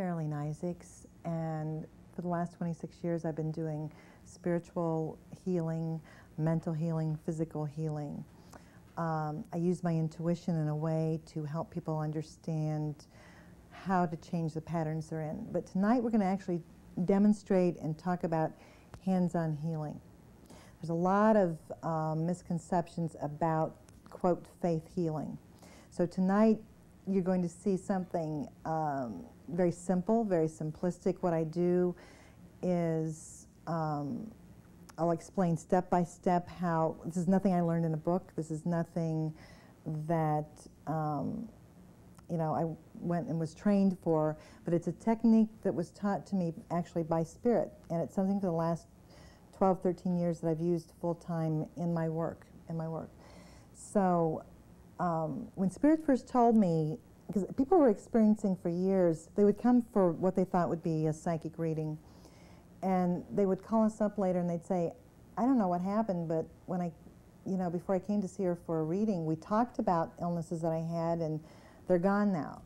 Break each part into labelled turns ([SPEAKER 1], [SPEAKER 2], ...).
[SPEAKER 1] Marilene and for the last 26 years I've been doing spiritual healing, mental healing, physical healing. I use my intuition in a way to help people understand how to change the patterns they're in. But tonight we're going to actually demonstrate and talk about hands-on healing. There's a lot of misconceptions about, quote, faith healing. So tonight you're going to see something very simple, very simplistic. What I do is I'll explain step by step how, this is nothing I learned in a book, this is nothing that you know, I went and was trained for, but it's a technique that was taught to me actually by Spirit, and it's something for the last 12, 13 years that I've used full-time in my work. So when Spirit first told me, because people were experiencing for years, they would come for what they thought would be a psychic reading, and they would call us up later and they'd say, I don't know what happened, but when before I came to see her for a reading, we talked about illnesses that I had, and they're gone now.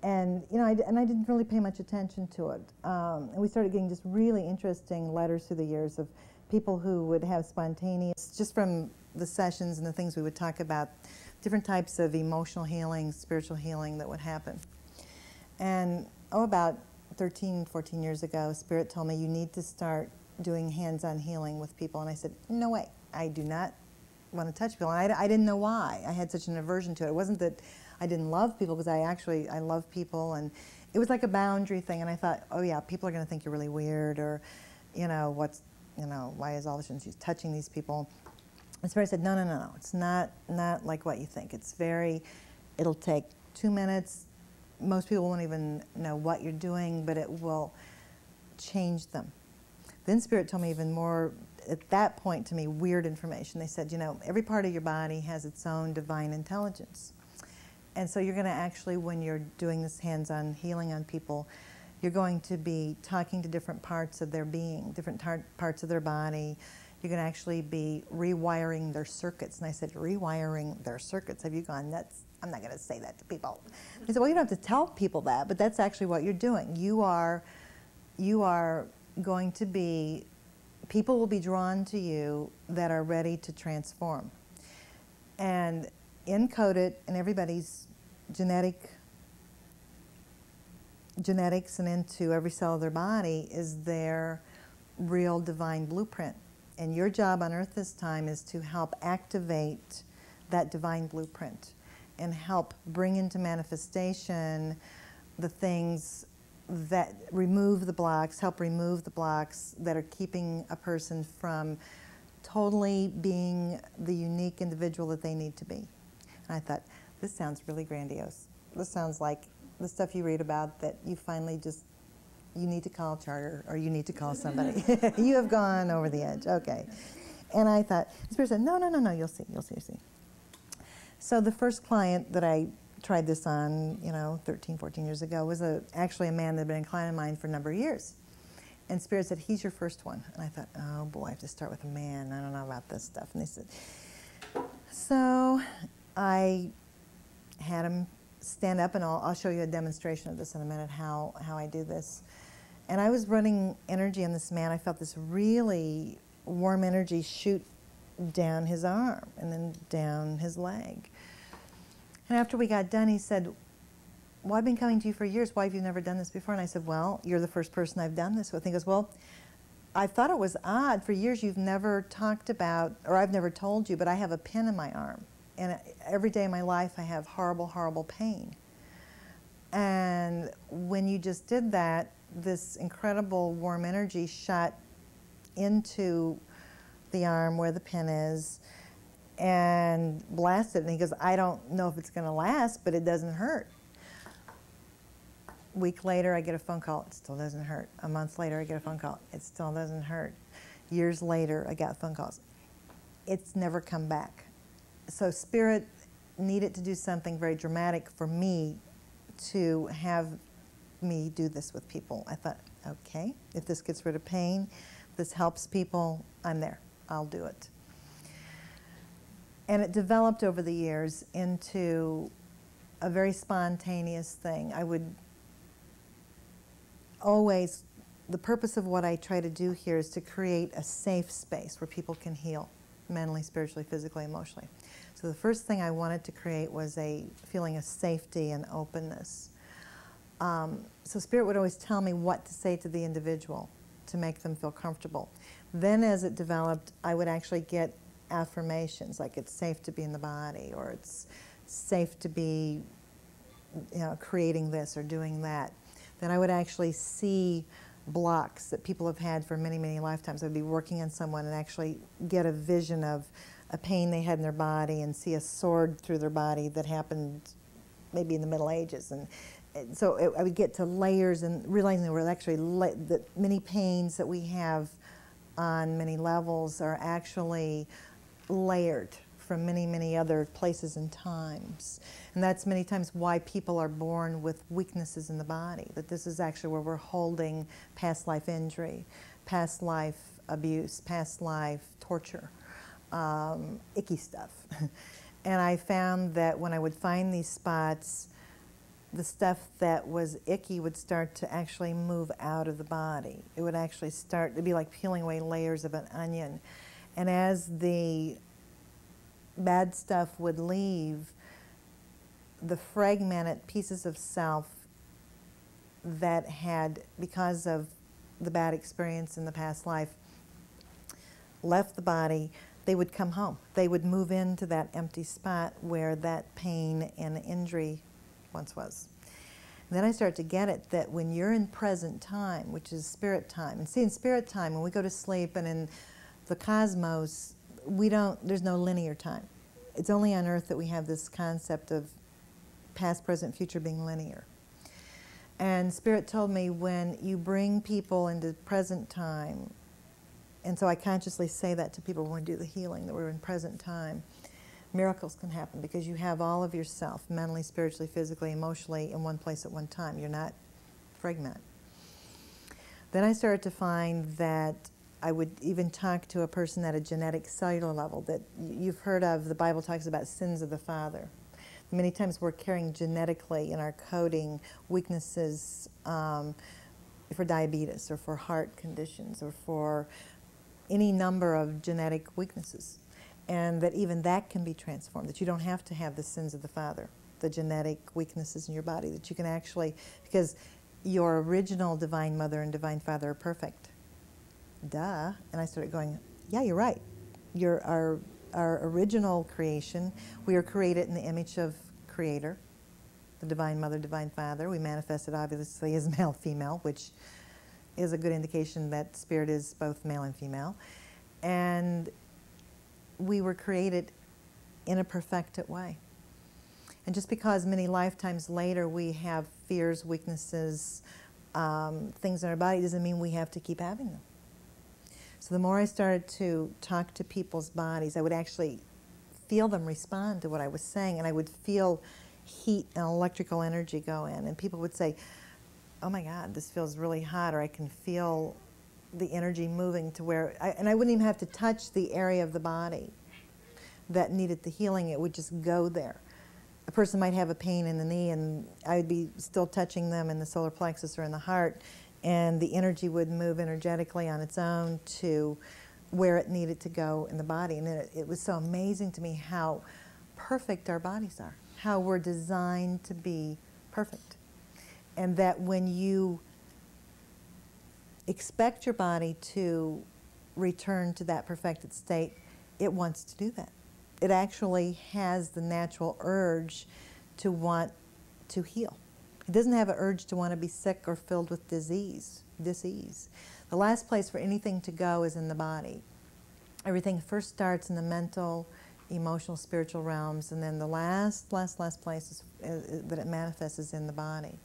[SPEAKER 1] And I didn't really pay much attention to it. And we started getting just really interesting letters through the years of people who would have spontaneous, just from the sessions and the things we would talk about, different types of emotional healing, spiritual healing that would happen. And about 13, 14 years ago, Spirit told me, you need to start doing hands-on healing with people. And I said, no way, I do not want to touch people. And I didn't know why. I had such an aversion to it. It wasn't that I didn't love people, because I love people, and it was like a boundary thing. And I thought, oh yeah, people are going to think you're really weird, or why is all this she's touching these people? And Spirit said, no, it's not like what you think. It'll take 2 minutes. Most people won't even know what you're doing, but it will change them. Then Spirit told me even more, at that point to me, weird information. They said, every part of your body has its own divine intelligence. And so you're going to actually, when you're doing this hands-on healing on people, you're going to be talking to different parts of their being, different parts of their body. You're going to actually be rewiring their circuits. And I said, rewiring their circuits? Have you gone nuts? I'm not going to say that to people. They said, well, you don't have to tell people that, but that's actually what you're doing. You are going to be, people will be drawn to you that are ready to transform. And encoded in everybody's genetics and into every cell of their body is their real divine blueprint. And your job on earth this time is to help activate that divine blueprint and help bring into manifestation the things that remove the blocks, help remove the blocks that are keeping a person from totally being the unique individual that they need to be. And I thought, this sounds really grandiose. This sounds like the stuff you read about that you finally you need to call Charter, or you need to call somebody. You have gone over the edge, okay. And I thought, Spirit said, no, you'll see. So the first client that I tried this on, 13, 14 years ago, was actually a man that had been a client of mine for a number of years. And Spirit said, he's your first one. And I thought, oh boy, I have to start with a man. I don't know about this stuff. And they said, so I had him stand up, and I'll show you a demonstration of this in a minute, how I do this. And I was running energy on this man. I felt this really warm energy shoot down his arm and then down his leg. And after we got done, he said, well, I've been coming to you for years. Why have you never done this before? And I said, well, you're the first person I've done this with. He goes, well, I thought it was odd. For years you've never talked about, or I've never told you, but I have a pin in my arm. And every day of my life I have horrible, horrible pain. And when you just did that, this incredible warm energy shot into the arm where the pin is and blasted. And he goes, I don't know if it's going to last, but it doesn't hurt. A week later I get a phone call, it still doesn't hurt. A month later I get a phone call, it still doesn't hurt. Years later I got phone calls. It's never come back. So Spirit needed to do something very dramatic for me to have me do this with people. I thought, okay, if this gets rid of pain, this helps people, I'm there. I'll do it. And it developed over the years into a very spontaneous thing. I would always, the purpose of what I try to do here is to create a safe space where people can heal mentally, spiritually, physically, emotionally. So the first thing I wanted to create was a feeling of safety and openness. So Spirit would always tell me what to say to the individual to make them feel comfortable. Then as it developed, I would actually get affirmations, like it's safe to be in the body, or it's safe to be, you know, creating this or doing that. Then I would actually see blocks that people have had for many, many lifetimes. I'd be working on someone and actually get a vision of a pain they had in their body and see a sword through their body that happened maybe in the Middle Ages. And so I would get to layers and realizing there were actually that many pains that we have on many levels are actually layered from many, many other places and times. And that's many times why people are born with weaknesses in the body, that this is actually where we're holding past life injury, past life abuse, past life torture, icky stuff. And I found that when I would find these spots, the stuff that was icky would start to actually move out of the body. It would actually start to be like peeling away layers of an onion. And as the bad stuff would leave, the fragmented pieces of self that had, because of the bad experience in the past life, left the body, they would come home. They would move into that empty spot where that pain and injury once was. And then I started to get it that when you're in present time, which is spirit time, and see, in spirit time, when we go to sleep and in the cosmos, there's no linear time. It's only on Earth that we have this concept of past, present, future being linear. And Spirit told me when you bring people into present time, and so I consciously say that to people when we do the healing, that we're in present time, miracles can happen because you have all of yourself, mentally, spiritually, physically, emotionally, in one place at one time. You're not fragmented. Then I started to find that I would even talk to a person at a genetic cellular level that you've heard of. The Bible talks about sins of the father. Many times we're carrying genetically in our coding weaknesses for diabetes or for heart conditions or for any number of genetic weaknesses. And that even that can be transformed, that you don't have to have the sins of the father, the genetic weaknesses in your body, that you can actually, because your original divine mother and divine father are perfect. Duh. And I started going, yeah, you're right. You're our original creation. We are created in the image of Creator, the divine mother, divine father. We manifested obviously as male, female, which is a good indication that spirit is both male and female. And we were created in a perfected way. And just because many lifetimes later we have fears, weaknesses, things in our body, doesn't mean we have to keep having them. So the more I started to talk to people's bodies, I would actually feel them respond to what I was saying, and I would feel heat and electrical energy go in, and people would say, oh my God, this feels really hot, or I can feel the energy moving to where, and I wouldn't even have to touch the area of the body that needed the healing. It would just go there. A person might have a pain in the knee, and I would be still touching them in the solar plexus or in the heart, and the energy would move energetically on its own to where it needed to go in the body. And it was so amazing to me how perfect our bodies are, how we're designed to be perfect. And that when you expect your body to return to that perfected state, it wants to do that. It actually has the natural urge to want to heal. It doesn't have an urge to want to be sick or filled with disease. The last place for anything to go is in the body. Everything first starts in the mental, emotional, spiritual realms, and then the last place is that it manifests is in the body.